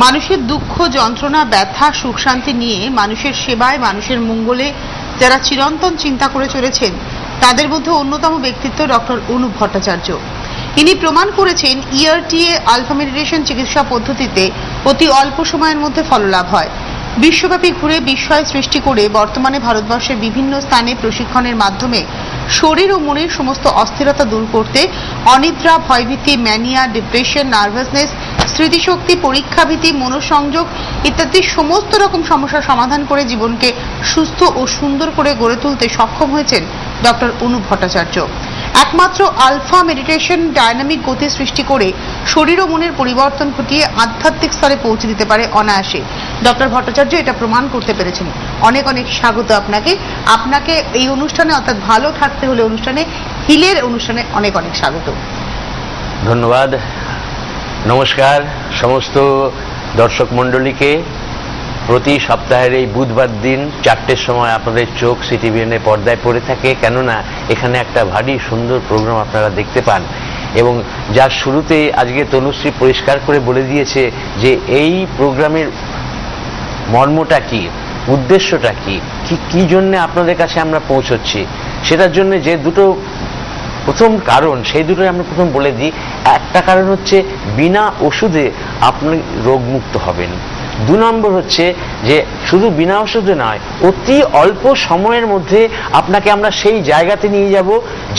মানুষের দুঃখ, যন্ত্রণা, ব্যথা, সুখ শান্তি নিয়ে মানুষের সেবায়, মানুষের মঙ্গলে যারা চিরন্তন চিন্তা করে চলেছেন তাদের মধ্যে অন্যতম ব্যক্তিত্ব ডক্টর অনুপ ভট্টাচার্য। ইনি প্রমাণ করেছেন ERTA আলফা মেডিটেশন চিকিৎসা পদ্ধতিতে অতি অল্প সময়ের মধ্যে ফললাভ হয়। বিশ্বব্যাপী ঘুরে বিস্ময় সৃষ্টি করে বর্তমানে ভারতবর্ষের বিভিন্ন স্থানে প্রশিক্ষণের মাধ্যমে শরীর ও মনের সমস্ত অস্থিরতা দূর করতে অনিদ্রা, ভয়ভীতি, ম্যানিয়া, ডিপ্রেশন, নার্ভাসনেস, স্মৃতিশক্তি, পরীক্ষাভীতি, মনোসংযোগ ইত্যাদি সমস্ত রকম সমস্যার সমাধান করে জীবনকে সুস্থ ও সুন্দর করে গড়ে তুলতে সক্ষম হয়েছেন ডক্টর অনুপ ভট্টাচার্য। একমাত্র আলফা মেডিটেশন ডায়নামিক গতি সৃষ্টি করে শরীর ও মনের পরিবর্তন ঘটিয়ে আধ্যাত্মিক স্তরে পৌঁছে দিতে পারে অনায়াসে। ডক্টর ভট্টাচার্য এটা প্রমাণ করতে পেরেছেন। অনেক অনেক স্বাগত আপনাকে। আপনাকে এই অনুষ্ঠানে, অর্থাৎ ভালো থাকতে হলে অনুষ্ঠানে, হিলের অনুষ্ঠানে অনেক অনেক স্বাগত। ধন্যবাদ। নমস্কার সমস্ত দর্শক মণ্ডলীকে। প্রতি সপ্তাহের এই বুধবার দিন 4টের সময় আপনাদের চোখ CTVN পর্দায় পড়ে থাকে, কেননা এখানে একটা ভারী সুন্দর প্রোগ্রাম আপনারা দেখতে পান। এবং যার শুরুতে আজকে তনুশ্রী পরিষ্কার করে বলে দিয়েছে যে এই প্রোগ্রামের মর্মটা কি, উদ্দেশ্যটা কি, কি জন্য আপনাদের কাছে আমরা পৌঁছচ্ছি, সেটার জন্য যে দুটো প্রথম কারণ, সেই দুটো আমরা প্রথম বলে দিই। একটা কারণ হচ্ছে বিনা ওষুধে আপনি রোগমুক্ত হবেন। 2 নম্বর হচ্ছে যে শুধু বিনা ওষুধে নয়, অতি অল্প সময়ের মধ্যে আপনাকে আমরা সেই জায়গাতে নিয়ে যাব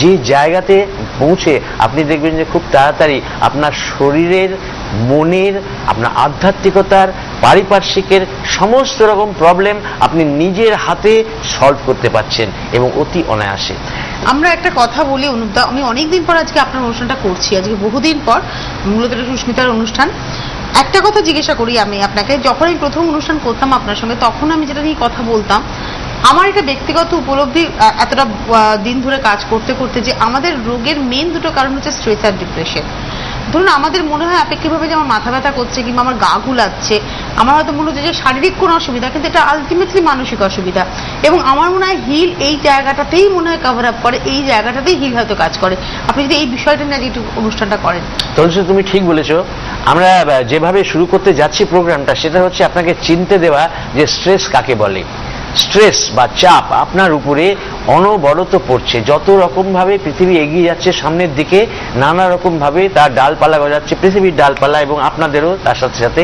যে জায়গাতে পৌঁছে আপনি দেখবেন যে খুব তাড়াতাড়ি আপনার শরীরের, মনের, আপনার আধ্যাত্মিকতার, পারিপার্শ্বিকের সমস্ত রকম প্রবলেম আপনি নিজের হাতে সলভ করতে পারছেন এবং অতি অনায়াসে। আমরা একটা কথা বলি অনুপদা, আমি অনেকদিন পর আজকে আপনার অনুষ্ঠানটা করছি, আজকে বহুদিন পর, মূলত সুস্মিতার অনুষ্ঠান। একটা কথা জিজ্ঞাসা করি আমি আপনাকে, যখন আমি প্রথম অনুষ্ঠান করতাম আপনার সঙ্গে, তখন আমি যেটা নিয়ে কথা বলতাম, আমার এটা ব্যক্তিগত উপলব্ধি এতটা দিন ধরে কাজ করতে করতে, যে আমাদের রোগের মেন দুটো কারণ হচ্ছে স্ট্রেস আর ডিপ্রেশন। ধরুন আমাদের মনে হয় আপেক্ষিকভাবে যে আমার মাথা ব্যথা করছে কিংবা আমার গা গুলাচ্ছে, আমার হয়তো মনে হচ্ছে যে শারীরিক কোনো অসুবিধা, কিন্তু এটা আলটিমেটলি মানসিক অসুবিধা। এবং আমার মনে হয় হিল এই জায়গাটাতেই মনে হয় কভার আপ করে, এই জায়গাটাতেই হিল হয়তো কাজ করে। আপনি যদি এই বিষয়টা নিয়ে একটু অনুষ্ঠানটা করেন। তনুশ্রী, তুমি ঠিক বলেছো। আমরা যেভাবে শুরু করতে যাচ্ছি প্রোগ্রামটা, সেটা হচ্ছে আপনাকে চিনতে দেওয়া যে স্ট্রেস কাকে বলে। স্ট্রেস বা চাপ আপনার উপরে অনবরত পড়ছে। যত রকম ভাবে পৃথিবী এগিয়ে যাচ্ছে সামনের দিকে, নানা রকম ভাবে তার ডালপালা গজাচ্ছে, পৃথিবীর ডালপালা, এবং আপনাদেরও তার সাথে সাথে।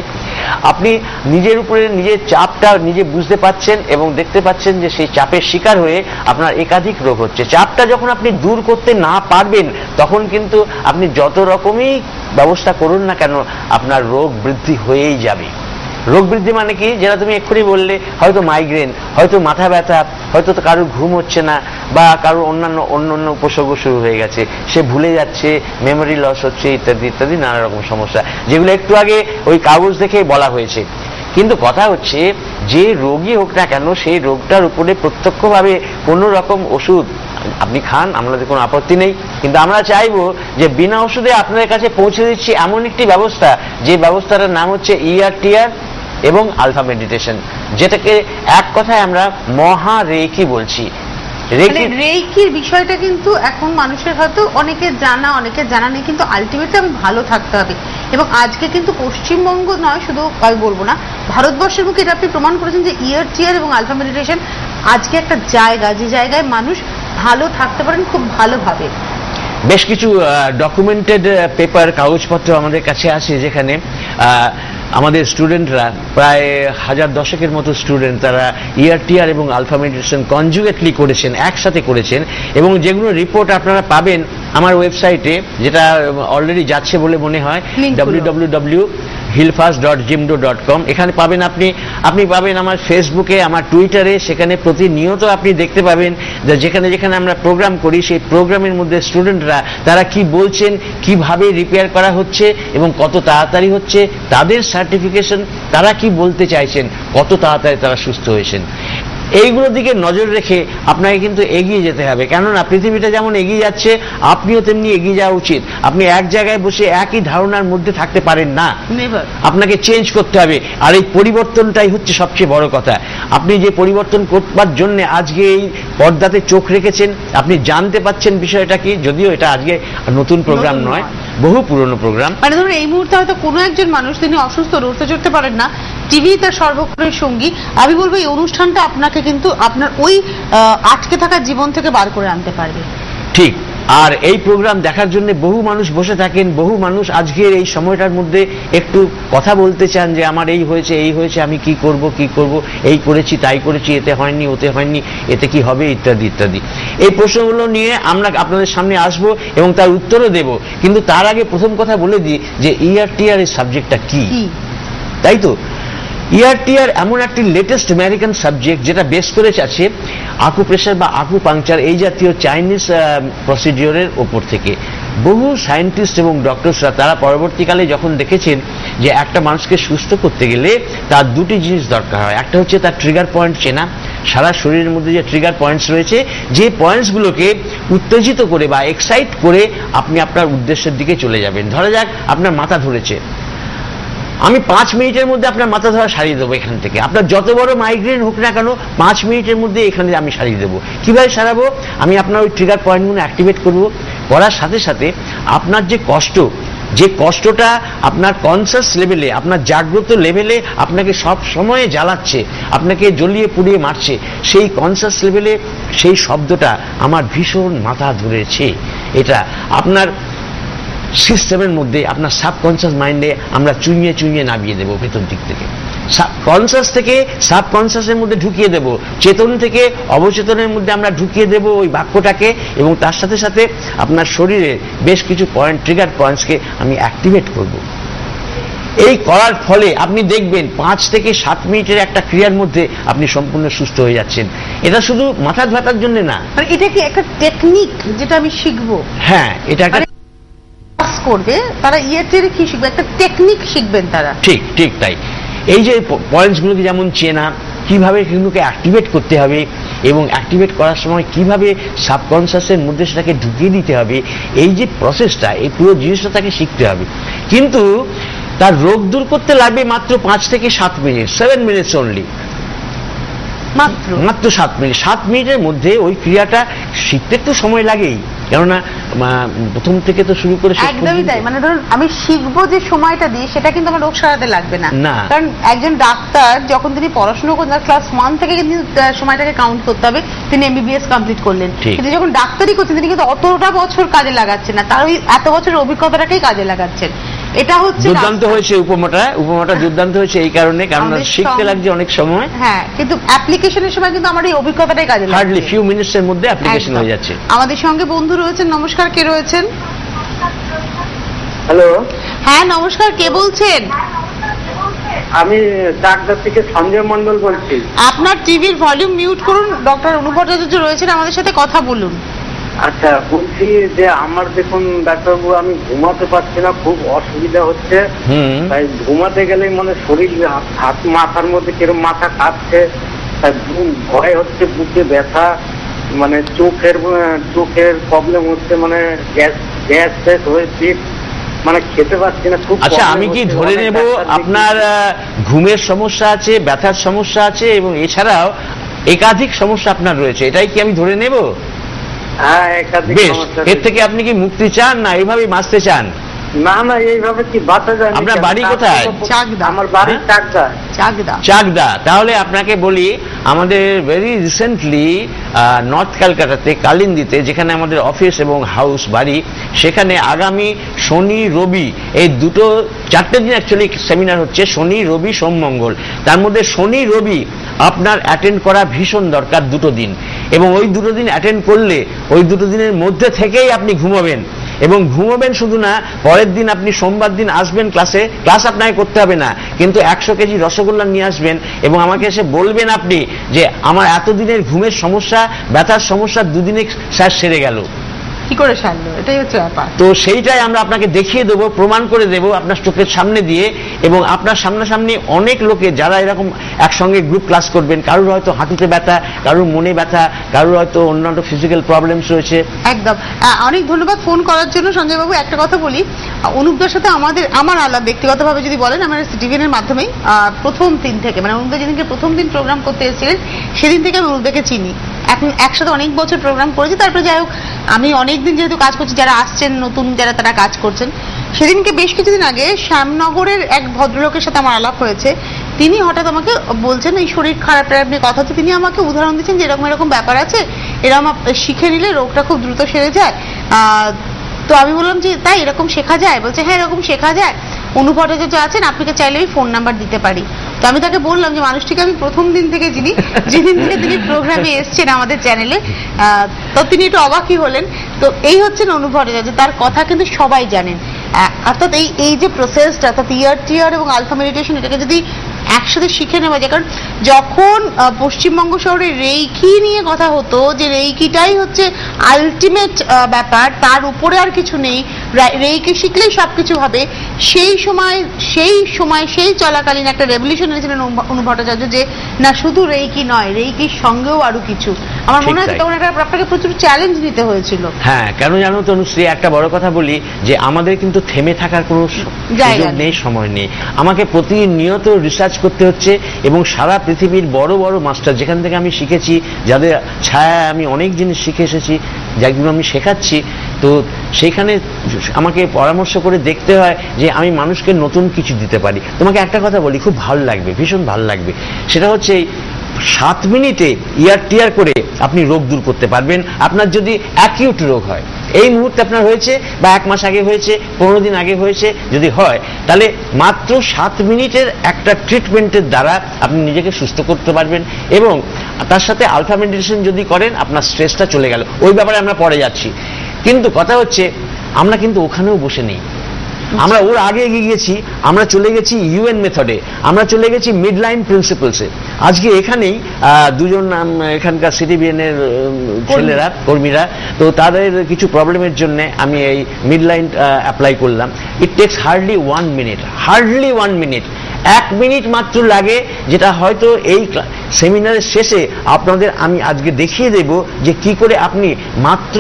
আপনি নিজের উপরে নিজের চাপটা নিজে বুঝতে পাচ্ছেন এবং দেখতে পাচ্ছেন যে সেই চাপের শিকার হয়ে আপনার একাধিক রোগ হচ্ছে। চাপটা যখন আপনি দূর করতে না পারবেন, তখন কিন্তু আপনি যত রকমই ব্যবস্থা করুন না কেন, আপনার রোগ বৃদ্ধি হয়েই যাবে। রোগ বৃদ্ধি মানে কি, যেটা তুমি এক্ষুনি বললে, হয়তো মাইগ্রেন, হয়তো মাথা ব্যথা, হয়তো কারোর ঘুম হচ্ছে না, বা কারোর অন্যান্য উপসর্গ শুরু হয়ে গেছে, সে ভুলে যাচ্ছে, মেমোরি লস হচ্ছে, ইত্যাদি ইত্যাদি নানা রকম সমস্যা, যেগুলো একটু আগে ওই কাগজ দেখে বলা হয়েছে। কিন্তু কথা হচ্ছে, যে রোগী হোক না কেন, সেই রোগটার উপরে প্রত্যক্ষভাবে কোনো রকম ওষুধ আপনি খান, আমাদের কোনো আপত্তি নেই, কিন্তু আমরা চাইবো যে বিনা ওষুধে আপনাদের কাছে পৌঁছে দিচ্ছি এমন একটি ব্যবস্থা, যে ব্যবস্থাটার নাম হচ্ছে ERTA এবং আলফা মেডিটেশন, যেটাকে এক কথায় আমরা মহারেকি বলছি। রেকির বিষয়টা কিন্তু এখন মানুষের হয়তো অনেকে জানা, অনেকে জানা নেই, কিন্তু আলটিমেটলি আমি ভালো থাকতে হবে। এবং আজকে কিন্তু পশ্চিমবঙ্গ নয়, শুধু আমি বলবো না, ভারতবর্ষের মুখে এটা আপনি প্রমাণ করেছেন যে ERTA এবং আলফা মেডিটেশন আজকে একটা জায়গা, যে জায়গায় মানুষ ভালো থাকতে পারেন খুব ভালোভাবে। বেশ কিছু ডকুমেন্টেড পেপার, কাগজপত্র আমাদের কাছে আছে, যেখানে আমাদের স্টুডেন্টরা প্রায় 1010 মতো স্টুডেন্ট, তারা ERTA এবং আলফা মেডিটেশন কনজুগেটলি করেছেন, একসাথে করেছেন, এবং যেগুলো রিপোর্ট আপনারা পাবেন আমার ওয়েবসাইটে, যেটা অলরেডি যাচ্ছে বলে মনে হয়, www.healfast.jimdo.com। এখানে পাবেন আপনি পাবেন আমার ফেসবুকে, আমার টুইটারে, সেখানে প্রতিনিয়ত আপনি দেখতে পাবেন যে যেখানে যেখানে আমরা প্রোগ্রাম করি, সেই প্রোগ্রামের মধ্যে স্টুডেন্টরা তারা কি বলছেন, কিভাবে রিপেয়ার করা হচ্ছে এবং কত তাড়াতাড়ি হচ্ছে, তাদের সার্টিফিকেশন, তারা কি বলতে চাইছেন, কত তাড়াতাড়ি তারা সুস্থ হয়েছেন। এইগুলোর দিকে নজর রেখে আপনাকে কিন্তু এগিয়ে যেতে হবে, কেননা পৃথিবীটা যেমন এগিয়ে যাচ্ছে আপনিও তেমনি এগিয়ে যাওয়া উচিত। আপনি এক জায়গায় বসে একই ধারণার মধ্যে থাকতে পারেন না, আপনাকে চেঞ্জ করতে হবে। আর এই পরিবর্তনটাই হচ্ছে সবচেয়ে বড় কথা। আপনি যে পরিবর্তন করবার জন্য আজকে এই পর্দাতে চোখ রেখেছেন, আপনি জানতে পাচ্ছেন বিষয়টা কি, যদিও এটা আজকে নতুন প্রোগ্রাম নয়, বহু পুরনো প্রোগ্রাম। মানে ধরুন এই মুহূর্তে হয়তো কোনো একজন মানুষ তিনি অসুস্থ, উঠতে চড়তে পারেন না, টিভি তার সর্বক্ষণের সঙ্গী। আমি বলবো এই অনুষ্ঠানটা আপনাকে কিন্তু আপনার ওই আটকে থাকা জীবন থেকে বার করে আনতে পারবে। ঠিক। আর এই প্রোগ্রাম দেখার জন্য বহু মানুষ বসে থাকেন, বহু মানুষ আজকের এই সময়টার মধ্যে একটু কথা বলতে চান যে আমার এই হয়েছে, আমি কি করব, এই করেছি, তাই করেছি, এতে হয়নি, ওতে হয়নি, এতে কি হবে, ইত্যাদি ইত্যাদি। এই প্রশ্নগুলো নিয়ে আমরা আপনাদের সামনে আসব এবং তার উত্তরও দেব। কিন্তু তার আগে প্রথম কথা বলে দিই যে ERTR এর সাবজেক্টটা কি, তাই তো? ERTR এমন একটি লেটেস্ট আমেরিকান সাবজেক্ট যেটা বেস করে আছে আকুপ্রেশার বা আকুপাংচার এই জাতীয় চাইনিজ প্রসিডিওরের ওপর থেকে। বহু সায়েন্টিস্ট এবং ডক্টরসরা তারা পরবর্তীকালে যখন দেখেছেন যে একটা মানুষকে সুস্থ করতে গেলে তার দুটি জিনিস দরকার হয়। একটা হচ্ছে তার ট্রিগার পয়েন্ট চেনা, সারা শরীরের মধ্যে যে ট্রিগার পয়েন্টস রয়েছে, যে পয়েন্টসগুলোকে উত্তেজিত করে বা এক্সাইট করে আপনি আপনার উদ্দেশ্যের দিকে চলে যাবেন। ধরা যাক আপনার মাথা ধরেছে, আমি 5 মিনিটের মধ্যে আপনার মাথা ধরা সারিয়ে দেবো এখান থেকে। আপনার যত বড় মাইগ্রেন হোক না কেন 5 মিনিটের মধ্যে এখানে আমি সারিয়ে দেবো। কিভাবে সারাবো? আমি আপনার ওই ট্রিগার পয়েন্টগুলো অ্যাক্টিভেট করব। করার সাথে সাথে আপনার যে কষ্টটা আপনার কনসাস লেভেলে, আপনার জাগ্রত লেভেলে আপনাকে সব সময় জ্বালাচ্ছে, আপনাকে জ্বলিয়ে পুড়িয়ে মারছে, সেই কনসাস লেভেলে সেই শব্দটা আমার ভীষণ মাথা ধরেছে, এটা আপনার সিস্টেমের মধ্যে, আপনার সাবকনসিয়াস মাইন্ডে আমরা চুইয়ে চুইয়ে নামিয়ে দেবো। ভেতর দিক থেকে কনসাস থেকে সাবকনসিয়াসের মধ্যে ঢুকিয়ে দেব, চেতন থেকে অবচেতনের মধ্যে আমরা ঢুকিয়ে দেব ওই বাক্যটাকে, এবং তার সাথে সাথে আপনার শরীরে বেশ কিছু পয়েন্ট, ট্রিগার পয়েন্টসকে আমি অ্যাক্টিভেট করব। এই করার ফলে আপনি দেখবেন 5 থেকে 7 মিনিটের একটা ক্রিয়ার মধ্যে আপনি সম্পূর্ণ সুস্থ হয়ে যাচ্ছেন। এটা শুধু মাথা ব্যথার জন্য না, এটা কি একটা টেকনিক যেটা আমি শিখবো? হ্যাঁ, এটা করবে তারা ERTR কি শিখবে? একটা টেকনিক শিখবেন তারা। ঠিক ঠিক তাই। এই যে পয়েন্টসগুলোকে যেমন চেনা, কিভাবে সেগুলোকে অ্যাক্টিভেট করতে হবে এবং অ্যাক্টিভেট করার সময় কিভাবে সাবকনসিয়াসের মধ্যে সেটাকে ঢুকিয়ে দিতে হবে, এই যে প্রসেসটা, এই পুরো জিনিসটা তাকে শিখতে হবে। কিন্তু তার রোগ দূর করতে লাগবে মাত্র 5 থেকে 7 মিনিট, 7 মিনিটস অনলি, মাত্র 7 মিনিট। 7 মিনিটের মধ্যে ওই ক্রিয়াটা শিখতে একটু সময় লাগেই, কেননা প্রথম থেকে তো শুরু করে একদমই তাই। মানে ধরুন আমি শিখবো যে সময়টা দিয়ে, সেটা কিন্তু আমার রোগ সারাতে লাগবে না। কারণ একজন ডাক্তার যখন তিনি পড়াশোনা করেন, ক্লাস 1 থেকে কিন্তু সময়টাকে কাউন্ট করতে হবে, তিনি MBBS কমপ্লিট করলেন। কিন্তু যখন ডাক্তারি করছেন তিনি কিন্তু অতটা বছর কাজে লাগাচ্ছেন না, তার ওই এত বছরের অভিজ্ঞতাটাকেই কাজে লাগাচ্ছেন। এটা হচ্ছে দুর্দান্ত হয়েছে উপমাটা দুর্দান্ত হয়েছে এই কারণে, কারণ শিখতে লাগছে অনেক সময়। হ্যাঁ, কিন্তু অ্যাপ্লিকেশনের সময় কিন্তু আমার এই অভিজ্ঞতাটাই কাজে লাগছে, হার্ডলি ফিউ মিনিটসের মধ্যে অ্যাপ্লিকেশন হয়ে যাচ্ছে। আমাদের সঙ্গে বন্ধু রয়েছেন। নমস্কার, কে রয়েছেন? হ্যালো। হ্যাঁ নমস্কার, কে বলছেন? আমি চাকদা থেকে সঞ্জয় মন্ডল বলছি। আপনার টিভির ভলিউম মিউট করুন, ডক্টর অনুপ ভট্টাচার্য রয়েছেন, আমাদের সাথে কথা বলুন। আচ্ছা, বলছি যে আমার দেখুন ডাক্তারবাবু, আমি ঘুমাতে পারছি না, খুব অসুবিধা হচ্ছে। তাই ঘুমাতে গেলেই মানে শরীর, হাত, মাথার মধ্যে কিরকম মাথা কাঁপছে, তাই ভয় হচ্ছে, বুকে ব্যথা, মানে চোখের প্রবলেম হচ্ছে, মানে গ্যাস হয়ে পিঠ, মানে খেতে পারছি না খুব। আচ্ছা, আমি কি ধরে নেব আপনার ঘুমের সমস্যা আছে, ব্যথার সমস্যা আছে এবং এছাড়াও একাধিক সমস্যা আপনার রয়েছে, এটাই কি আমি ধরে নেব? হ্যাঁ, একাধিক সমস্যা। এর থেকে আপনি কি মুক্তি চান না এইভাবেই বাঁচতে চান? না না, এইভাবে কি বাঁচা যায়? আপনার বাড়ি কোথায়? চাকদা। আমার বাড়ি চাকদা। তাহলে আপনাকে বলি, আমাদের ভেরি রিসেন্টলি নর্থ ক্যালকাটাতে কালিন্দিতে, যেখানে আমাদের অফিস এবং হাউস বাড়ি, সেখানে আগামী শনি রবি এই 4টে দিন অ্যাকচুয়ালি সেমিনার হচ্ছে, শনি রবি সোম মঙ্গল। তার মধ্যে শনি রবি আপনার অ্যাটেন্ড করা ভীষণ দরকার, 2 দিন। এবং ওই 2 দিন অ্যাটেন্ড করলে ওই 2 দিনের মধ্যে থেকেই আপনি ঘুমাবেন, এবং ঘুমাবেন শুধু না, পরের দিন আপনি সোমবার দিন আসবেন ক্লাস আপনাকে করতে হবে না, কিন্তু 100 কেজি রসগোল্লা নিয়ে আসবেন এবং আমাকে এসে বলবেন আপনি যে আমার এতদিনের ঘুমের সমস্যা, ব্যথার সমস্যা 2 দিনে স্যার সেরে গেল। কি করে সারলো? এটাই হচ্ছে ব্যাপার। তো সেইটাই আমরা আপনাকে দেখিয়ে দেবো, প্রমাণ করে দেবো আপনার চোখের সামনে দিয়ে, এবং আপনার সামনাসামনি অনেক লোকে যারা এরকম একসঙ্গে গ্রুপ ক্লাস করবেন, কারোর হয়তো হাঁটুতে ব্যথা, কারোর মনে ব্যথা, কারোর হয়তো অন্যান্য ফিজিক্যাল প্রবলেমস রয়েছে। একদম, অনেক ধন্যবাদ ফোন করার জন্য সঞ্জয় বাবু। একটা কথা বলি, অনুপদার সাথে আমার আলাপ ব্যক্তিগতভাবে যদি বলেন, আমার সিটিভিএনের মাধ্যমেই প্রথম দিন থেকে, মানে অনুপদা যেদিনকে প্রথম দিন প্রোগ্রাম করতে এসেছিলেন সেদিন থেকে আমি অনুপদাকে চিনি। এখন একসাথে অনেক বছর প্রোগ্রাম করেছি। তারপরে যাই হোক, আমি অনেকদিন যেহেতু কাজ করছি, যারা আসছেন নতুন যারা তারা কাজ করছেন, সেদিনকে বেশ কিছুদিন আগে শ্যামনগরের এক ভদ্রলোকের সাথে আমার আলাপ হয়েছে। তিনি হঠাৎ আমাকে বলছেন এই শরীর খারাপ নিয়ে কথা হচ্ছে, তিনি আমাকে উদাহরণ দিচ্ছেন যে এরকম এরকম ব্যাপার আছে, এরকম শিখে নিলে রোগটা খুব দ্রুত সেরে যায়। তো আমি বললাম যে তাই এরকম শেখা যায়? বলছে হ্যাঁ এরকম শেখা যায়, অনুপ ভট্টাচার্য আছেন, আপনাকে চাইলে আমি ফোন নাম্বার দিতে পারি। তো আমি তাকে বললাম যে মানুষটিকে আমি প্রথম দিন থেকে চিনি, যেদিন থেকে তিনি প্রোগ্রামে এসছেন আমাদের চ্যানেলে। তো তিনি একটু অবাকই হলেন। তো এই হচ্ছেন অনুপ ভট্টাচার্য, তার কথা কিন্তু সবাই জানেন। অর্থাৎ এই যে প্রসেসটা, অর্থাৎ ERTR এবং আলফা মেডিটেশন, এটাকে যদি একসাথে শিখে নেওয়া যায়, কারণ যখন পশ্চিমবঙ্গ শহরে রেইকি নিয়ে কথা হতো যে রেইকিটাই হচ্ছে আলটিমেট ব্যাপার, তার উপরে আর কিছু নেই, রেইকি শিখলেই সবকিছু হবে, সেই চলাকালীন একটা রেভলিউশন এনেছিলেন অনুপ ভট্টাচার্য যে না শুধু রেইকি নয়, রেইকির সঙ্গেও আরো কিছু। আমার মনে হয় তখন আপনাকে প্রচুর চ্যালেঞ্জ নিতে হয়েছিল। হ্যাঁ, কেন জানো তো অনুশ্রী, একটা বড় কথা বলি যে আমাদের কিন্তু থেমে থাকার কোনো সুযোগ নেই, সময় নেই। আমাকে প্রতিনিয়ত রিসার্চ করতে হচ্ছে এবং সারা পৃথিবীর বড় বড় মাস্টার যেখান থেকে আমি শিখেছি, যাদের ছায়া আমি অনেক জিনিস শিখে এসেছি, যেগুলো আমি শেখাচ্ছি, তো সেইখানে আমাকে পরামর্শ করে দেখতে হয় যে আমি মানুষকে নতুন কিছু দিতে পারি। তোমাকে একটা কথা বলি, খুব ভালো লাগবে, ভীষণ ভালো লাগবে, সেটা হচ্ছে 7 মিনিটে ERTR করে আপনি রোগ দূর করতে পারবেন। আপনার যদি অ্যাকিউট রোগ হয়, এই মুহূর্তে আপনার হয়েছে বা 1 মাস আগে হয়েছে, 15 দিন আগে হয়েছে, যদি হয় তাহলে মাত্র 7 মিনিটের একটা ট্রিটমেন্টের দ্বারা আপনি নিজেকে সুস্থ করতে পারবেন। এবং তার সাথে আলফা মেডিটেশন যদি করেন, আপনার স্ট্রেসটা চলে গেল। ওই ব্যাপারে আমরা পরে যাচ্ছি, কিন্তু কথা হচ্ছে আমরা কিন্তু ওখানেও বসে নেই, আমরা ওর আগে এগিয়ে গেছি, আমরা চলে গেছি UN মেথডে, আমরা চলে গেছি মিড লাইন প্রিন্সিপালসে। আজকে এখানেই দুজন এখানকার সিটিভিএন এর ছেলেরা, কর্মীরা, তো তাদের কিছু প্রবলেমের জন্য আমি এই মিড লাইন অ্যাপ্লাই করলাম। It takes hardly 1 minute, 1 minute মাত্র লাগে, যেটা হয়তো এই সেমিনারের শেষে আপনাদের আমি আজকে দেখিয়ে দেব যে কি করে আপনি মাত্র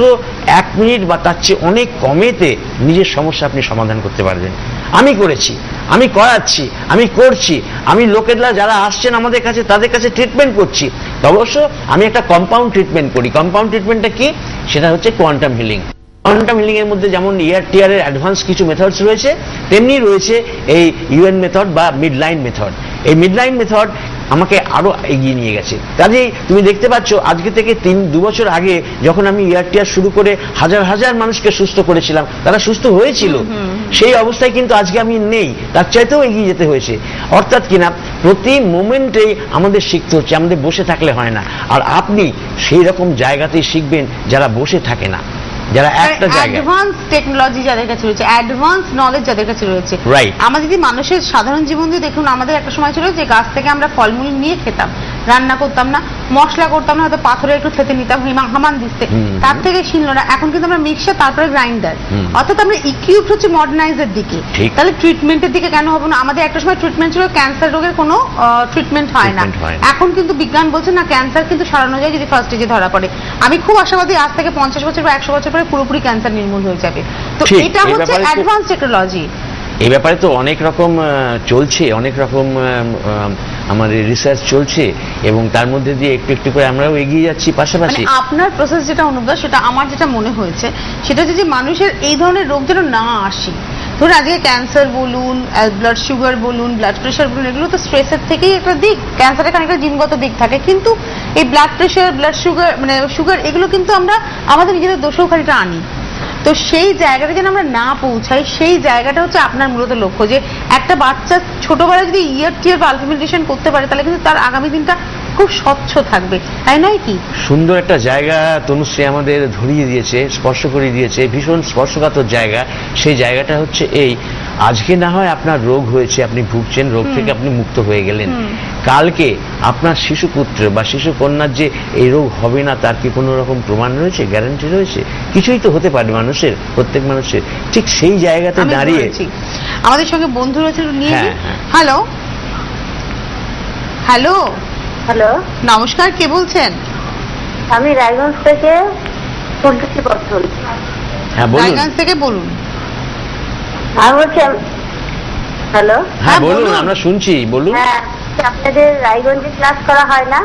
1 মিনিট বা তার চেয়ে অনেক কমেতে নিজের সমস্যা আপনি সমাধান করতে পারবেন। আমি করেছি, আমি করাচ্ছি, আমি করছি, আমি লোকেরা যারা আসছেন আমাদের কাছে তাদের কাছে ট্রিটমেন্ট করছি। অবশ্য আমি একটা কম্পাউন্ড ট্রিটমেন্ট করি। কম্পাউন্ড ট্রিটমেন্টটা কি? সেটা হচ্ছে কোয়ান্টাম হিলিং। কোয়ান্টাম হিলিং এর মধ্যে যেমন ERTR এর অ্যাডভান্স কিছু মেথডস রয়েছে, তেমনি রয়েছে এই UN মেথড বা মিড লাইন মেথড। এই মিড লাইন মেথড আমাকে আরো এগিয়ে নিয়ে গেছে। কাজেই তুমি দেখতে পাচ্ছ আজকে থেকে 2 বছর আগে যখন আমি ERTR শুরু করে হাজার হাজার মানুষকে সুস্থ করেছিলাম, তারা সুস্থ হয়েছিল, সেই অবস্থায় কিন্তু আজকে আমি নেই, তার চাইতেও এগিয়ে যেতে হয়েছে। অর্থাৎ কিনা প্রতি মোমেন্টেই আমাদের শিখতে হচ্ছে, আমাদের বসে থাকলে হয় না। আর আপনি সেই রকম জায়গাতেই শিখবেন যারা বসে থাকে না, যারা একটা জায়গায় অ্যাডভান্স টেকনোলজি যাদের কাছে রয়েছে, অ্যাডভান্স নলেজ যাদের কাছে রয়েছে। আমরা যদি মানুষের সাধারণ জীবন দিয়ে দেখুন, আমাদের একটা সময় ছিল যে গাছ থেকে আমরা ফলমূল নিয়ে খেতাম, রান্না করতাম না, মশলা করতাম না, হয়তো পাথরে একটু থেতে নিতাম হামান দিতে, তার থেকে শিলনো না। এখন কিন্তু আমরা মিক্সার, তারপরে গ্রাইন্ডার, অর্থাৎ আমরা ইকুইপড হচ্ছে মডার্নাইজের দিকে। তাহলে ট্রিটমেন্টের দিকে কেন হবে না? আমাদের একটা সময় ট্রিটমেন্ট ছিল ক্যান্সার রোগের কোনো ট্রিটমেন্ট হয় না, এখন কিন্তু বিজ্ঞান বলছে না, ক্যান্সার কিন্তু সারানো যায় যদি ফার্স্ট স্টেজে ধরা পড়ে। আমি খুব আশাবাদী আজ থেকে 50 বছর বা 100 বছর পরে পুরোপুরি ক্যান্সার নির্মূল হয়ে যাবে। তো এটা হচ্ছে অ্যাডভান্স টেকনোলজি। এই ব্যাপারে তো অনেক রকম চলছে, অনেক রকম আমাদের রিসার্চ চলছে এবং তার মধ্যে দিয়ে একটু একটু করে আমরাও এগিয়ে যাচ্ছি। পাশাপাশি আপনার প্রসেস যেটা অনুভব, সেটা আমার যেটা মনে হয়েছে সেটা হচ্ছে যে মানুষের এই ধরনের রোগ যেন না আসে। ধরুন আজকে ক্যান্সার বলুন, ব্লাড সুগার বলুন, ব্লাড প্রেশার বলুন, এগুলো তো স্ট্রেসের থেকেই একটা দিক। ক্যান্সারের কারণে একটা জিনগত দিক থাকে, কিন্তু এই ব্লাড প্রেশার, ব্লাড সুগার, মানে সুগার, এগুলো কিন্তু আমরা আমাদের নিজেদের দোষেও খানিকটা আনি। তো সেই জায়গাটা যেন আমরা না পৌঁছাই, সেই জায়গাটা হচ্ছে আপনার মূলত লক্ষ্য। যে একটা বাচ্চা ছোটবেলায় যদি ERTR বা আলফা মেডিটেশন করতে পারে, তাহলে কিন্তু তার আগামী দিনটা খুব স্বচ্ছ থাকবে, তাই নয় কি? সুন্দর একটা জায়গা তনুশ্রী আমাদের ধরিয়ে দিয়েছে, স্পর্শ করে দিয়েছে, ভীষণ স্পর্শকাতর জায়গা। সেই জায়গাটা হচ্ছে এই আজকে না হয় আপনার রোগ হয়েছে, আপনি ভুগছেন, রোগ থেকে আপনি মুক্ত হয়ে গেলেন, কালকে আপনার শিশুপুত্র বা শিশু কন্যার যে এই রোগ হবে না তার কি কোনো রকম প্রমাণ রয়েছে, গ্যারান্টি রয়েছে? কিছুই তো হতে পারে মানুষের, প্রত্যেক মানুষের। ঠিক সেই জায়গাতে দাঁড়িয়ে আমাদের সঙ্গে বন্ধু রয়েছে, নিয়ে হ্যালো হ্যালো হ্যালো, নমস্কার, কে বলছেন? আমি রায়গঞ্জ থেকে ফুলটুকি বলছি। হ্যাঁ বলুন। রায়গঞ্জ থেকে বলুন। আমি বলছি, হ্যালো, হ্যাঁ বলুন, আমরা শুনছি, বলুন। হ্যাঁ, আপনাদের রায়গঞ্জে ক্লাস করা হয় না?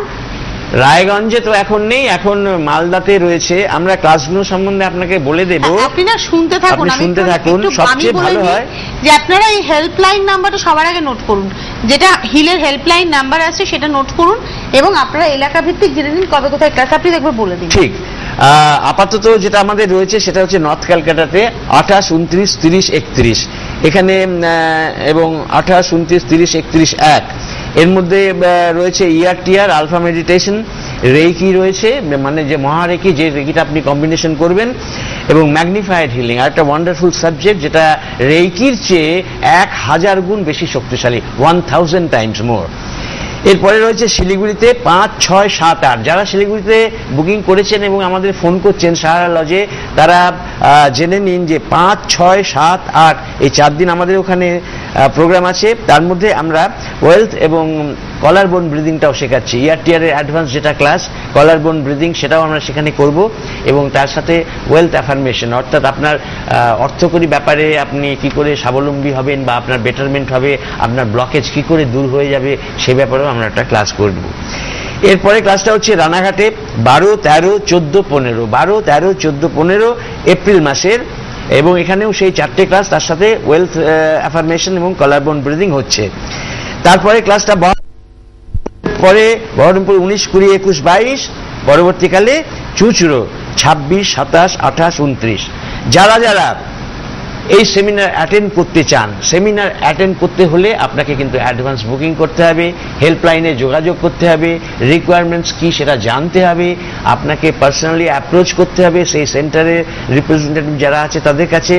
রায়গঞ্জে তো এখন নেই, এখন মালদাতে রয়েছে। আমরা ক্লাসগুলো সম্বন্ধে আপনাকে বলে দেব, আপনি না শুনতে থাকুন, আপনি শুনতে থাকুন। সবচেয়ে ভালো হয় যে আপনারা এই হেল্পলাইন নাম্বারটা সবার আগে নোট করুন, যেটা হিলের হেল্পলাইন নাম্বার আছে সেটা নোট করুন, এবং আপনারা এলাকা ভিত্তিক জেনে নিন কবে কোথায় ক্লাস, আপনি একবার বলে দিন। ঠিক। আপাতত যেটা আমাদের রয়েছে সেটা হচ্ছে নর্থ ক্যালকাটাতে 28, 29, 30, 31 এখানে, এবং 28, 29, 30, 31 এক এর মধ্যে রয়েছে ERTR, আলফা মেডিটেশন, রেকি রয়েছে, মানে যে মহারেকি, যে রেকিটা আপনি কম্বিনেশন করবেন, এবং ম্যাগনিফাইড হিলিং, আর একটা ওয়ান্ডারফুল সাবজেক্ট যেটা রেকির চেয়ে 1000 গুণ বেশি শক্তিশালী, 1000 টাইমস মোর। এরপরে রয়েছে শিলিগুড়িতে 5, 6, 7, 8। যারা শিলিগুড়িতে বুকিং করেছেন এবং আমাদের ফোন করছেন সাহারা লজে, তারা জেনে নিন যে 5, 6, 7, 8 এই 4 দিন আমাদের ওখানে প্রোগ্রাম আছে। তার মধ্যে আমরা ওয়েলথ এবং কলার বোন ব্রিদিংটাও শেখাচ্ছি। ERTR এর অ্যাডভান্স যেটা ক্লাস, কলার বোন ব্রিদিং, সেটাও আমরা সেখানে করব, এবং তার সাথে ওয়েলথ অ্যাফার্মেশন, অর্থাৎ আপনার অর্থকরী ব্যাপারে আপনি কি করে স্বাবলম্বী হবেন বা আপনার বেটারমেন্ট হবে, আপনার ব্লকেজ কি করে দূর হয়ে যাবে, সে ব্যাপারেও আমরা একটা ক্লাস করব। এরপরে ক্লাসটা হচ্ছে রানাঘাটে 12, 13, 14, 15, 12, 13, 14, 15 এপ্রিল মাসের, এবং এখানেও সেই 4টে ক্লাস, তার সাথে ওয়েলথ অ্যাফার্মেশন এবং কলার বোন ব্রিদিং হচ্ছে। তারপরে ক্লাসটা পরে বহরমপুর 19, 20, 21, 22, পরবর্তীকালে চুচুড়ো 26, 27, 28, 29। যারা যারা এই সেমিনার অ্যাটেন্ড করতে চান, সেমিনার অ্যাটেন্ড করতে হলে আপনাকে কিন্তু অ্যাডভান্স বুকিং করতে হবে, হেল্পলাইনে যোগাযোগ করতে হবে, রিকোয়ারমেন্টস কি সেটা জানতে হবে, আপনাকে পার্সোনালি অ্যাপ্রোচ করতে হবে সেই সেন্টারের রিপ্রেজেন্টেটিভ যারা আছে তাদের কাছে,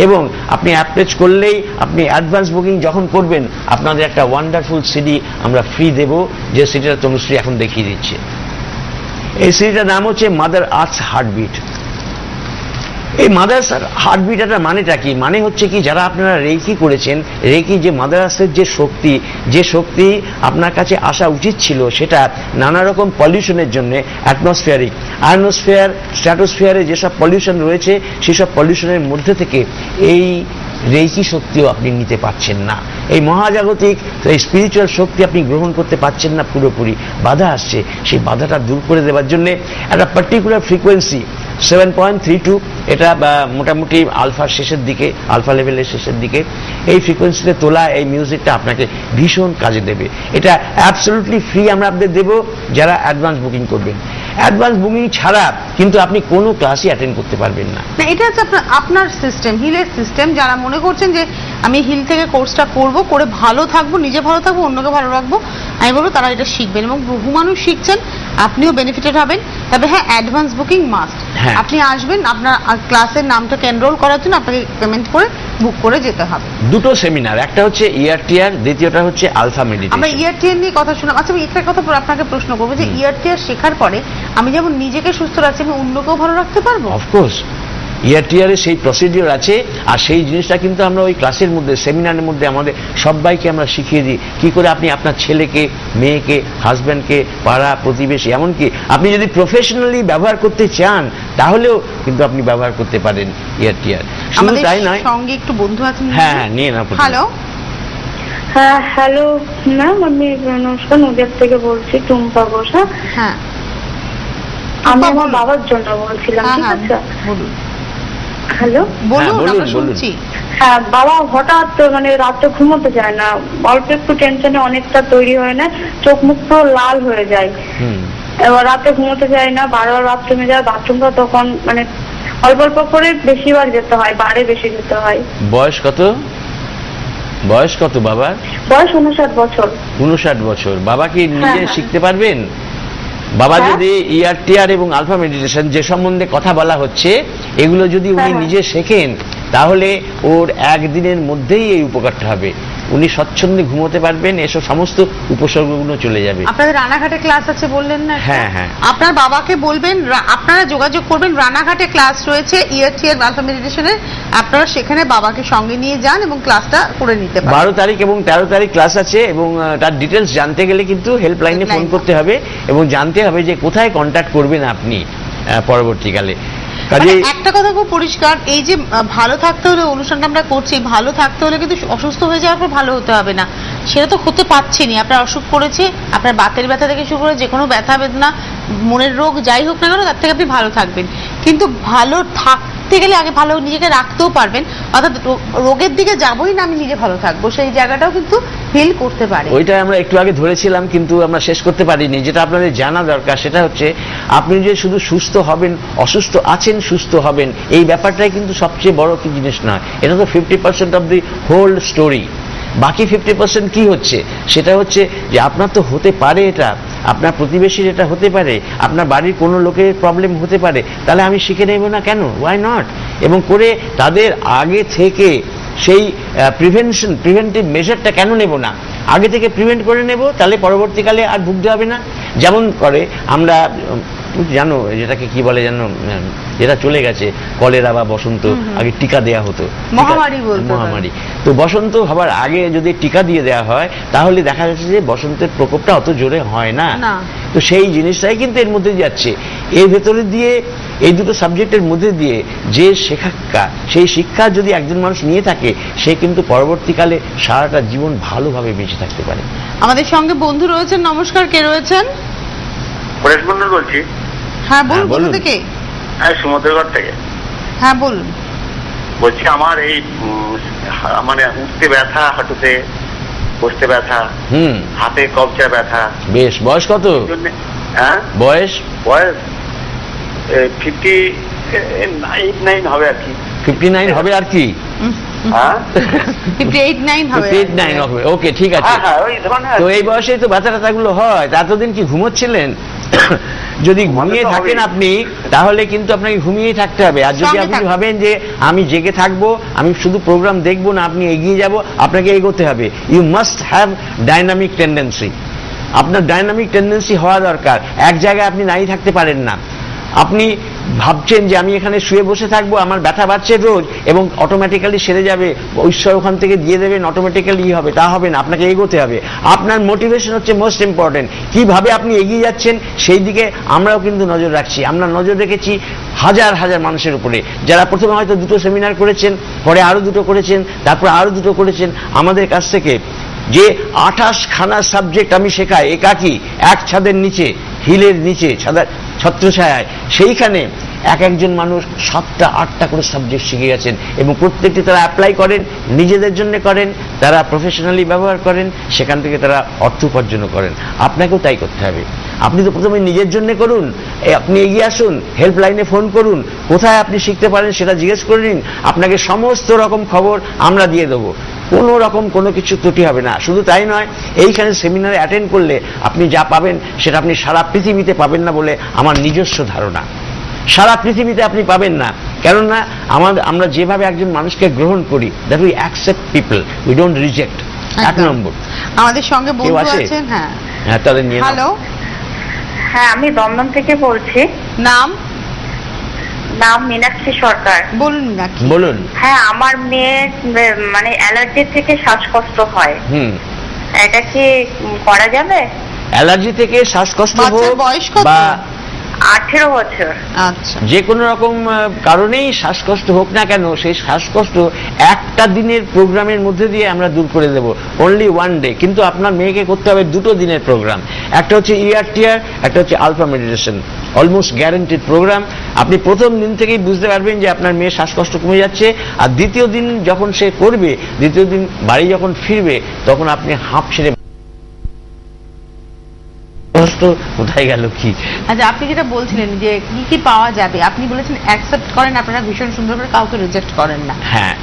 এবং আপনি অ্যাপ্রোচ করলেই আপনি অ্যাডভান্স বুকিং যখন করবেন, আপনাদের একটা ওয়ান্ডারফুল সিডি আমরা ফ্রি দেব, যে সিডিটা তনুশ্রী এখন দেখিয়ে দিচ্ছে। এই সিডিটার নাম হচ্ছে মাদার আর্থস হার্টবিট। এই মাদার হার্টবিট এর মানেটা কি? মানে হচ্ছে কি, যারা আপনারা রেকি করেছেন, রেকি যে মাদার আর্থের যে শক্তি আপনার কাছে আসা উচিত ছিল, সেটা নানা রকম পলিউশনের জন্য, অ্যাটমসফিয়ারিক, আয়নোস্ফিয়ার, স্ট্র্যাটোস্ফিয়ারে যেসব পলিউশন রয়েছে, সেসব পলিউশনের মধ্যে থেকে এই রেকি শক্তিও আপনি নিতে পারছেন না, এই মহাজাগতিক এই স্পিরিচুয়াল শক্তি আপনি গ্রহণ করতে পারছেন না, পুরোপুরি বাধা আসছে। সেই বাধাটা দূর করে দেওয়ার জন্য একটা পার্টিকুলার ফ্রিকোয়েন্সি 7.32, এটা মোটামুটি আলফার শেষের দিকে, আলফা লেভেলের শেষের দিকে, এই ফ্রিকোয়েন্সিতে তোলা এই মিউজিকটা আপনাকে ভীষণ কাজে দেবে। এটা অ্যাবসলিউটলি ফ্রি আমরা আপনাদের দেবো যারা অ্যাডভান্স বুকিং করবেন। অ্যাডভান্স বুকিং ছাড়া কিন্তু আপনি কোনো ক্লাসই অ্যাটেন্ড করতে পারবেন না। এটা হচ্ছে আপনার সিস্টেম, হিলের সিস্টেম। যারা মনে করছেন যে আমি হিল থেকে কোর্সটা করব, করে ভালো থাকবো, নিজে ভালো থাকবো, অন্যকে ভালো রাখবো, আমি বলবো তারা এটা শিখবেন, এবং বহু মানুষ শিখছেন, আপনিও বেনিফিটেড হবেন। তবে হ্যাঁ, অ্যাডভান্স বুকিং মাস্ট। আপনি আসবেন, আপনার ক্লাসের নামটাকে এনরোল করার জন্য আপনাকে পেমেন্ট করে বুক করে যেতে হবে। দুটো সেমিনার, একটা হচ্ছে ERTR, দ্বিতীয়টা হচ্ছে আলফা মেডিটেশন। আমরা ERTR নিয়ে কথা শুনলাম। আচ্ছা, আমি একটা কথা আপনাকে প্রশ্ন করবো, যে ERTR শেখার পরে আমি যেমন নিজেকে সুস্থ রাখছি, আমি অন্যকেও ভালো রাখতে পারবো? অফকোর্স, ERTR এর সেই প্রসিডিওর আছে, আর সেই জিনিসটা কিন্তু আমরা ওই ক্লাসের মধ্যে, সেমিনারের মধ্যে আমাদের সবাইকে আমরা শিখিয়ে দিই, কি করে আপনি আপনার ছেলেকে, মেয়েকে, হাজব্যান্ডকে, পাড়া প্রতিবেশী, এমনকি আপনি যদি প্রফেশনালি ব্যবহার করতে চান, তাহলেও কিন্তু আপনি ব্যবহার করতে পারেন ERTR। শুধু তাই নয়, সঙ্গে একটু বন্ধু আছেন। হ্যাঁ নিয়ে না। হ্যালো, হ্যাঁ হ্যালো ম্যাম, আমি নমস্কার, নদিয়া থেকে বলছি, টুম্পা ঘোষা। হ্যাঁ, আমি আমার বাবার জন্য বলছিলাম। ঠিক আছে, বলুন। হ্যালো, বলুন, আমরা শুনছি। হ্যাঁ, বাবা হঠাৎ মানে রাতে ঘুমোতে যায় না, অল্প একটু টেনশনে অনেকটা তৈরি হয় না, চোখ মুখ পুরো লাল হয়ে যায়, এবার রাতে ঘুমোতে যায় না, বারবার বাথরুমে যায়, বাথরুমটা তখন মানে অল্প অল্প করে বেশিবার যেতে হয়, বারে বেশি যেতে হয়। বয়স কত? বয়স কত বাবার? বয়স 59 বছর। 59 বছর। বাবা কি নিজে শিখতে পারবেন? বাবা যদি ERTR এবং আলফা মেডিটেশন যে সম্বন্ধে কথা বলা হচ্ছে, এগুলো যদি উনি নিজে শেখেন, তাহলে ওর একদিনের মধ্যেই এই উপকারটা হবে, উনি স্বচ্ছন্দে ঘুমোতে পারবেন, এসব সমস্ত উপসর্গগুলো চলে যাবে। আপনাদের রানাঘাটে ক্লাস আছে বললেন না? হ্যাঁ হ্যাঁ। আপনার বাবাকে বলবেন, আপনারা যোগাযোগ করবেন, রানাঘাটে ক্লাস রয়েছে ERTR আলফা মেডিটেশনের, আপনারা সেখানে বাবাকে সঙ্গে নিয়ে যান এবং ক্লাসটা করে নিতে পারেন। 12 তারিখ এবং 13 তারিখ ক্লাস আছে, এবং তার ডিটেলস জানতে গেলে কিন্তু হেল্পলাইনে ফোন করতে হবে এবং জানতে হবে যে কোথায় কন্ট্যাক্ট করবেন আপনি পরবর্তীকালে। একটা কথা খুব পরিষ্কার, এই যে ভালো থাকতে হলে অনুষ্ঠানটা আমরা করছি, ভালো থাকতে হলে কিন্তু অসুস্থ হয়ে যাওয়ার পর ভালো হতে হবে না, সেটা তো হতে পারছেনি। আপনার অসুখ করেছে, আপনার বাতের ব্যথা থেকে শুরু করে যে কোনো ব্যথা বেদনা, মনের রোগ যাই হোক না কেন, তার থেকে আপনি ভালো থাকবেন। কিন্তু ভালো থাকতে গেলে আগে ভালো নিজেকে রাখতেও পারবেন, অর্থাৎ রোগের দিকে যাবোই না আমি নিজে ভালো থাকবো, সেই জায়গাটাও কিন্তু ফিল করতে পারে। ওইটা আমরা একটু আগে ধরেছিলাম কিন্তু আমরা শেষ করতে পারিনি। যেটা আপনাদের জানা দরকার সেটা হচ্ছে আপনি যে শুধু সুস্থ হবেন, অসুস্থ আছেন সুস্থ হবেন, এই ব্যাপারটাই কিন্তু সবচেয়ে বড় কি জিনিস নয়, এটা তো 50% অফ দি হোল স্টোরি। বাকি 50% কি হচ্ছে, সেটা হচ্ছে যে আপনার তো হতে পারে, এটা আপনার প্রতিবেশীর এটা হতে পারে, আপনার বাড়ির কোনো লোকের প্রবলেম হতে পারে, তাহলে আমি শিখে নেব না কেন? Why not? এবং করে তাদের আগে থেকে সেই প্রিভেন্টিভ মেজারটা কেন নেব না, আগে থেকে প্রিভেন্ট করে নেব, তাহলে পরবর্তীকালে আর ভুগতে হবে না। যেমন করে আমরা জানো যেটাকে কি বলে জানো, যেটা চলে গেছে কলেরা বা বসন্ত, আগে টিকা দেয়া হতো, মহামারী। তো বসন্ত হবার আগে যদি টিকা দিয়ে দেওয়া হয় তাহলে দেখা যাচ্ছে যে বসন্তের প্রকোপটা অত জোরে হয় না। তো সেই জিনিসটাই কিন্তু এর মধ্যে যাচ্ছে, এর ভেতরে দিয়ে এই দুটো সাবজেক্টের মধ্যে দিয়ে যে শিক্ষা, সেই শিক্ষা যদি একজন মানুষ নিয়ে থাকে, সে কিন্তু পরবর্তীকালে সারাটা জীবন ভালোভাবে বেঁচে থাকতে পারে। আমাদের সঙ্গে বন্ধু রয়েছেন, নমস্কার, কে রয়েছেন? পরেশ মন্ডল বলছি। হ্যাঁ বলুন, কোথা থেকে? সমুদ্রগড় থেকে। হ্যাঁ বলুন। বলছি আমার এই মানে উঠতে ব্যথা, হাঁটুতে বসতে ব্যথা, হাতে কবজা ব্যথা। বেশ, বয়স কত? হ্যাঁ বয়স 59 হবে আর কি। 59 হবে আর কি? 59 হবে। ওকে, ঠিক আছে। তো এই বয়সে তো ব্যথা ট্যাথাগুলো হয়, এতদিন কি ঘুমোচ্ছিলেন? যদি ঘুমিয়ে থাকেন আপনি, তাহলে কিন্তু আপনাকে ঘুমিয়েই থাকতে হবে। আর যদি আপনি ভাবেন যে আমি জেগে থাকবো, আমি শুধু প্রোগ্রাম দেখবো না, আপনি এগিয়ে যাব, আপনাকে এগোতে হবে। You must have dynamic tendency. আপনার ডাইনামিক টেন্ডেন্সি হওয়া দরকার। এক জায়গায় আপনি দাঁড়িয়ে থাকতে পারেন না। আপনি ভাবছেন যে আমি এখানে শুয়ে বসে থাকবো, আমার ব্যথা বাড়ছে রোজ এবং অটোমেটিক্যালি সেরে যাবে, ঈশ্বর ওখান থেকে দিয়ে দেবেন, অটোমেটিক্যালি হবে, তা হবে না, আপনাকে এগোতে হবে। আপনার মোটিভেশন হচ্ছে মোস্ট ইম্পর্টেন্ট। কিভাবে আপনি এগিয়ে যাচ্ছেন সেই দিকে আমরাও কিন্তু নজর রাখছি। আমরা নজর রেখেছি হাজার হাজার মানুষের উপরে, যারা প্রথমে হয়তো 2টো সেমিনার করেছেন, পরে আরো 2টো করেছেন, তারপর আরো 2টো করেছেন। আমাদের কাছ থেকে যে 28খানা সাবজেক্ট আমি শেখাই একাকী, এক ছাদের নিচে, হিলের নিচে, ছত্রছায়ায়, সেইখানে একজন মানুষ 7টা 8টা করে সাবজেক্ট শিখে গেছেন এবং প্রত্যেকটি তারা অ্যাপ্লাই করেন, নিজেদের জন্য করেন, তারা প্রফেশনালি ব্যবহার করেন, সেখান থেকে তারা অর্থ উপার্জন করেন। আপনাকেও তাই করতে হবে। আপনি তো প্রথমে নিজের জন্য করুন, আপনি এগিয়ে আসুন, হেল্পলাইনে ফোন করুন, কোথায় আপনি শিখতে পারেন সেটা জিজ্ঞেস করে নিন, আপনাকে সমস্ত রকম খবর আমরা দিয়ে দেবো, কোনো রকম কোনো কিছু ত্রুটি হবে না। শুধু তাই নয়, এইখানে সেমিনারে অ্যাটেন্ড করলে আপনি যা পাবেন সেটা আপনি সারা পৃথিবীতে পাবেন না বলে আমার নিজস্ব ধারণা। সারা পৃথিবীতে আপনি পাবেন না, কেননা আমরা যেভাবে একজন মানুষকে গ্রহণ করি, that we accept people, we don't reject. 1 নম্বর। আমাদের সঙ্গে বন্ধু আছেন। হ্যাঁ হ্যাঁ, তাদের নিয়ে। হ্যালো। হ্যাঁ, আমি দমদম থেকে বলছি। নাম? মীনাক্ষী সরকার। বলুন মীনাক্ষী। বলুন। হ্যাঁ, আমার মেয়ের মানে অ্যালার্জি থেকে শ্বাসকষ্ট হয়, এটা কি করা যাবে? অ্যালার্জি থেকে শ্বাসকষ্ট বয়স কত? বা 18 বছর। আচ্ছা। যে কোনো রকম কারণেই শ্বাসকষ্ট হোক না কেন, সেই শ্বাসকষ্ট একটা দিনের প্রোগ্রামের মধ্যে দিয়ে আমরা দূর করে দেব, অনলি 1 ডে। কিন্তু আপনার মেয়েকে করতে হবে 2টো দিনের প্রোগ্রাম, একটা হচ্ছে ERTR, একটা হচ্ছে alpha meditation, almost guaranteed programme. আপনি প্রথম দিন থেকেই বুঝতে পারবেন যে আপনার মেয়ের শ্বাসকষ্ট কমে যাচ্ছে, আর দ্বিতীয় দিন যখন সে করবে, দ্বিতীয় দিন বাড়ি যখন ফিরবে, তখন আপনি হাঁপ ছেড়ে কোথায় গেল কি। আচ্ছা, আপনি যেটা বলছিলেন যে কি কি পাওয়া যাবে, আপনি বলেছেন অ্যাকসেপ্ট করেন, আপনারা ভীষণ সুন্দর করে, কাউকে রিজেক্ট করেন না। হ্যাঁ,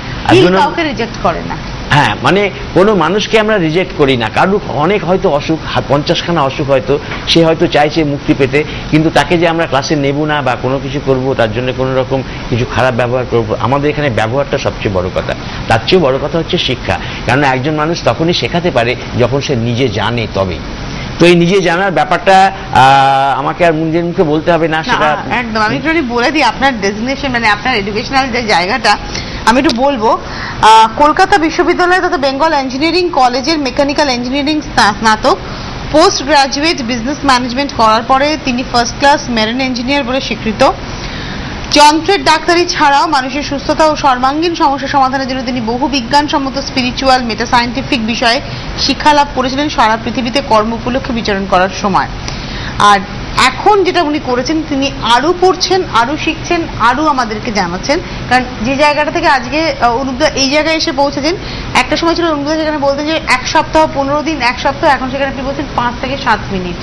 কাউকে রিজেক্ট করেন না। হ্যাঁ, মানে কোনো মানুষকে আমরা রিজেক্ট করি না। কারণ অনেক হয়তো অসুখ, 50খানা অসুখ, হয়তো সে হয়তো চাইছে মুক্তি পেতে, কিন্তু তাকে যে আমরা ক্লাসে নেব না বা কোনো কিছু করব, তার জন্য কোনো রকম কিছু খারাপ ব্যবহার করব, আমাদের এখানে ব্যবহারটা সবচেয়ে বড় কথা। তার চেয়েও বড় কথা হচ্ছে শিক্ষা। কারণ একজন মানুষ তখনই শেখাতে পারে যখন সে নিজে জানে, তবেই। তো এই নিজে জানার ব্যাপারটা আমাকে আর নিজের মুখে বলতে হবে না, সেটা একদম। আমি একটু বলে দিই আপনার ডেজিগনেশন, মানে আপনার এডুকেশনাল যে জায়গাটা আমি একটু বলবো। কলকাতা বিশ্ববিদ্যালয় তথা বেঙ্গল ইঞ্জিনিয়ারিং কলেজের মেকানিক্যাল ইঞ্জিনিয়ারিং স্নাতক, পোস্ট গ্রাজুয়েট বিজনেস ম্যানেজমেন্ট করার পরে তিনি ফার্স্ট ক্লাস মেরিন ইঞ্জিনিয়ার বলে স্বীকৃত। যন্ত্রের ডাক্তারি ছাড়াও মানুষের সুস্থতা ও সর্বাঙ্গীন সমস্যা সমাধানের জন্য তিনি বহু বিজ্ঞানসম্মত স্পিরিচুয়াল মেটা সায়েন্টিফিক বিষয়ে শিক্ষা লাভ করেছিলেন সারা পৃথিবীতে কর্ম উপলক্ষে বিচরণ করার সময়। আর এখন যেটা উনি করেছেন, তিনি আরো পড়ছেন, আরো শিখছেন, আরো আমাদেরকে জানাচ্ছেন। কারণ যে জায়গাটা থেকে আজকে অনুপদা এই জায়গায় এসে পৌঁছেছেন, একটা সময় ছিল অনুপদা সেখানে বলতেন যে 1 সপ্তাহ 15 দিন, 1 সপ্তাহ, এখন সেখানে আপনি বলছেন 5 থেকে 7 মিনিট।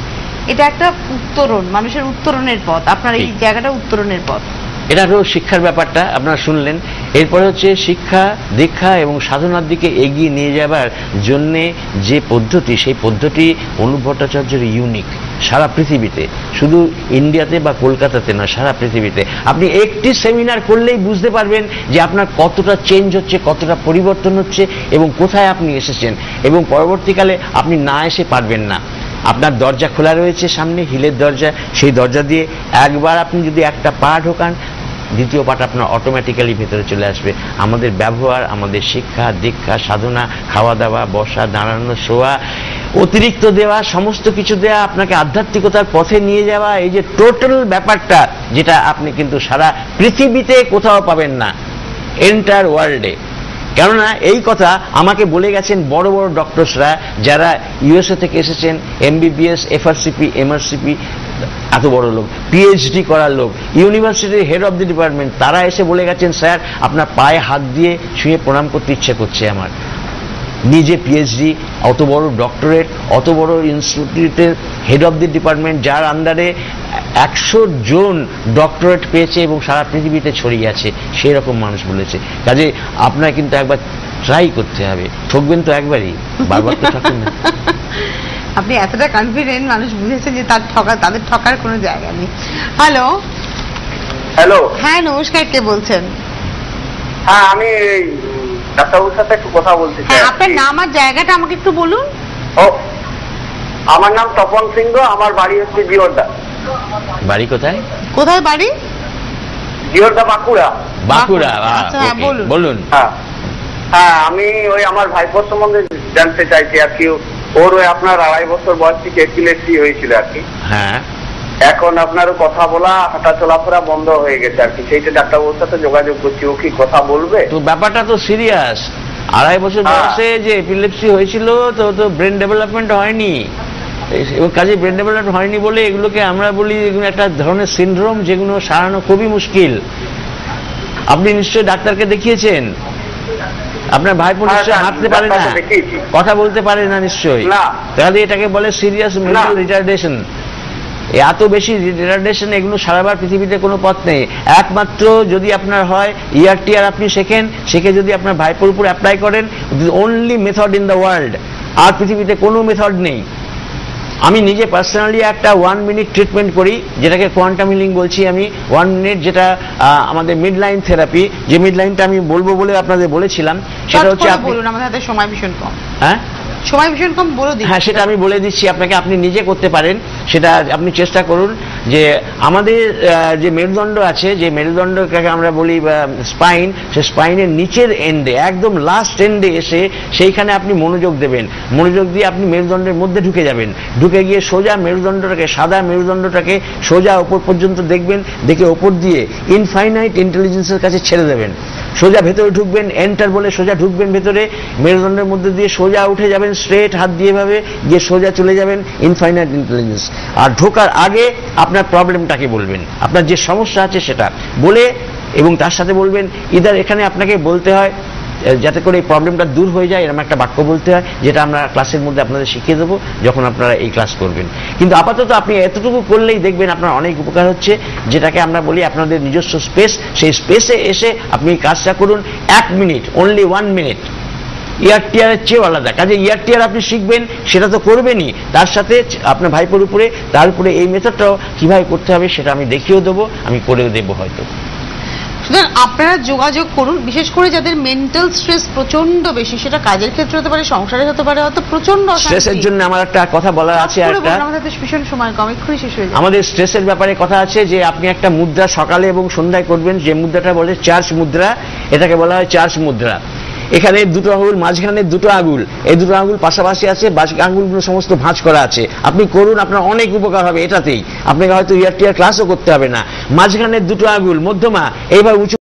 এটা একটা উত্তরণ, মানুষের উত্তরণের পথ। আপনার এই জায়গাটা উত্তরণের পথ। এটা হলো শিক্ষার ব্যাপারটা আপনারা শুনলেন। এরপরে হচ্ছে শিক্ষা, দীক্ষা এবং সাধনার দিকে এগিয়ে নিয়ে যাবার জন্যে যে পদ্ধতি, সেই পদ্ধতি অনুপ ভট্টাচার্যের ইউনিক সারা পৃথিবীতে, শুধু ইন্ডিয়াতে বা কলকাতাতে না, সারা পৃথিবীতে। আপনি একটি সেমিনার করলেই বুঝতে পারবেন যে আপনার কতটা চেঞ্জ হচ্ছে, কতটা পরিবর্তন হচ্ছে এবং কোথায় আপনি এসেছেন, এবং পরবর্তীকালে আপনি না এসে পারবেন না। আপনার দরজা খোলা রয়েছে সামনে, হিলের দরজা, সেই দরজা দিয়ে একবার আপনি যদি একটা পা ঢোকান, দ্বিতীয় পাটা আপনার অটোমেটিক্যালি ভেতরে চলে আসবে। আমাদের ব্যবহার, আমাদের শিক্ষা, দীক্ষা, সাধনা, খাওয়া দাওয়া, বসা, দাঁড়ানো, শোয়া, অতিরিক্ত দেওয়া, সমস্ত কিছু দেওয়া, আপনাকে আধ্যাত্মিকতার পথে নিয়ে যাওয়া, এই যে টোটাল ব্যাপারটা, যেটা আপনি কিন্তু সারা পৃথিবীতে কোথাও পাবেন না, এন্টায়ার ওয়ার্ল্ডে। কেননা এই কথা আমাকে বলে গেছেন বড় বড় ডক্টরসরা, যারা ইউএসএ থেকে এসেছেন, এমবিবিএস, এফআরসিপি, এমআরসিপি, এত বড় লোক, পিএইচডি করার লোক, ইউনিভার্সিটির হেড অফ দি ডিপার্টমেন্ট, তারা এসে বলে গেছেন, স্যার আপনার পায়ে হাত দিয়ে ছুঁয়ে প্রণাম করতে ইচ্ছে করছে আমার। নিজে পিএইচডি, অত বড় ডক্টরেট, অত বড় ইনস্টিটিউটের হেড অফ দি ডিপার্টমেন্ট, যার আন্ডারে 100 জন ডক্টরেট পেয়েছে এবং সারা পৃথিবীতে ছড়িয়ে আছে, সেই রকম মানুষ বলেছে। কাজে আপনার কিন্তু একবার ট্রাই করতে হবে। ঠকবেন তো একবারই, বারবার তো ঠকবেন না। আপনি এতটা কনফিডেন্ট, মানুষ বুঝেছে যে তাদের ঠকার কোনো জায়গা নেই। হ্যালো হ্যালো, হ্যাঁ নমস্কার, কে বলছেন? হ্যাঁ আমি ডাক্তারবাবুর সাথে একটু কথা বলতে চাই। আপনার নাম আর জায়গাটা আমাকে একটু বলুন। ও, আমার নাম তপন সিংহ, আমার বাড়ি হচ্ছে জিওরদা। বাড়ি কোথায়? কোথায় বাড়ি? জিওরদা, বাঁকুড়া। বাঁকুড়া, আচ্ছা, হ্যাঁ, বলুন। হ্যাঁ হ্যাঁ, আমি ওই আমার ভাইপোর সম্বন্ধে জানতে চাইছি আর কি। ওর ওই আপনার 2.5 বছর বয়স থেকে এপিলেপসি হয়েছিল আর কি। হ্যাঁ, এখন আপনার কথা বলা, হাঁটা চলাফেরা বন্ধ হয়ে গেছে আর কি। সেইটা ডাক্তারবাবুর সাথে যোগাযোগ করছি, ও কি কথা বলবে? তো ব্যাপারটা তো সিরিয়াস। 2.5 বছর বয়সে যে এপিলেপসি হয়েছিল, তো ব্রেন ডেভেলপমেন্ট হয়নি, এবং কাজে ব্রেন ডেভেলপমেন্ট হয়নি বলে এগুলোকে আমরা বলি এগুলো একটা ধরনের সিনড্রোম, যেগুলো সারানো খুবই মুশকিল। আপনি নিশ্চয়ই ডাক্তারকে দেখিয়েছেন? আপনার ভাইপো নিশ্চয়ই হাঁটতে পারে না, কথা বলতে পারে না নিশ্চয়ই, তাহলে এটাকে বলে সিরিয়াস মেন্টাল রিটার্ডেশন। এত বেশি রিটার্ডেশন, এগুলো সারাবার পৃথিবীতে কোনো পথ নেই। একমাত্র যদি আপনার হয় ERTR আপনি শিখে যদি আপনার ভাইপোর উপর অ্যাপ্লাই করেন, only method in the world. আর পৃথিবীতে কোনো মেথড নেই। আমি নিজে পার্সোনালি একটা 1 মিনিট ট্রিটমেন্ট করি, যেটাকে কোয়ান্টাম হিলিং বলছি আমি। 1 মিনিট, যেটা আমাদের মিড লাইন থেরাপি, যে মিড লাইনটা আমি বলবো বলে আপনাদের বলেছিলাম, সেটা হচ্ছে বলুন, আমাদের হাতে সময় ভীষণ কম। হ্যাঁ, সময় ভীষণ কম, বলে দিন। হ্যাঁ, সেটা আমি বলে দিচ্ছি আপনাকে, আপনি নিজে করতে পারেন। সেটা আপনি চেষ্টা করুন যে আমাদের যে মেরুদণ্ড আছে, যে মেরুদণ্ডটাকে আমরা বলি স্পাইন, সে স্পাইনের নিচের এন্ডে, একদম লাস্ট এন্ডে এসে সেইখানে আপনি মনোযোগ দেবেন। মনোযোগ দিয়ে আপনি মেরুদণ্ডের মধ্যে ঢুকে যাবেন। ঢুকে গিয়ে সোজা মেরুদণ্ডটাকে, সাদা মেরুদণ্ডটাকে সোজা ওপর পর্যন্ত দেখবেন, দেখে ওপর দিয়ে ইনফাইনাইট ইন্টেলিজেন্সের কাছে ছেড়ে দেবেন। সোজা ভেতরে ঢুকবেন, এন্টার বলে সোজা ঢুকবেন ভেতরে, মেরুদণ্ডের মধ্যে দিয়ে সোজা উঠে যাবেন, স্ট্রেট হাত দিয়ে ভাবে গিয়ে সোজা চলে যাবেন ইনফাইনাইট ইন্টেলিজেন্স। আর ঢোকার আগে আপনার প্রবলেমটাকে বলবেন, আপনার যে সমস্যা আছে সেটা বলে, এবং তার সাথে বলবেন ইদার এখানে আপনাকে বলতে হয় যাতে করে এই প্রবলেমটা দূর হয়ে যায়, এরকম একটা বাক্য বলতে হয়, যেটা আমরা ক্লাসের মধ্যে আপনাদের শিখিয়ে দেবো যখন আপনারা এই ক্লাস করবেন। কিন্তু আপাতত আপনি এতটুকু করলেই দেখবেন আপনার অনেক উপকার হচ্ছে, যেটাকে আমরা বলি আপনাদের নিজস্ব স্পেস। সেই স্পেসে এসে আপনি কাজটা করুন 1 মিনিট, অনলি 1 মিনিট। ইয়ার টিয়ারের চেয়েও আলাদা। কাজে ইয়ার টিয়ার আপনি শিখবেন, সেটা তো করবেনই, তার সাথে আপনার ভাইপোর উপরে, তার উপরে এই মেথডটাও কিভাবে করতে হবে সেটা আমি দেখিয়েও দেবো, আমি করেও দেবো হয়তো। সুতরাং আপনারা যোগাযোগ করুন, বিশেষ করে যাদের মেন্টাল স্ট্রেস প্রচন্ড বেশি, সেটা কাজের ক্ষেত্রে হতে পারে, সংসারে হতে পারে, হয়তো প্রচন্ড স্ট্রেসের জন্য আমার একটা কথা বলার আছে। ভীষণ সময় কম, এক্ষুনি শেষ হয়ে যাবে। আমাদের স্ট্রেসের ব্যাপারে কথা আছে যে আপনি একটা মুদ্রা সকালে এবং সন্ধ্যায় করবেন, যে মুদ্রাটা বলে চার্জ মুদ্রা, এটাকে বলা হয় চার্জ মুদ্রা। এখানে দুটো আঙুল, মাঝখানে দুটো আঙুল, এই দুটো আঙুল পাশাপাশি আছে, বাকি আঙুলগুলো সমস্ত ভাঁজ করা আছে। আপনি করুন, আপনার অনেক উপকার হবে এটাতেই। আপনাকে হয়তো ইয়ার টিয়ার ক্লাসও করতে হবে না। মাঝখানে দুটো আঙুল, মধ্যমা এইভাবে উঁচু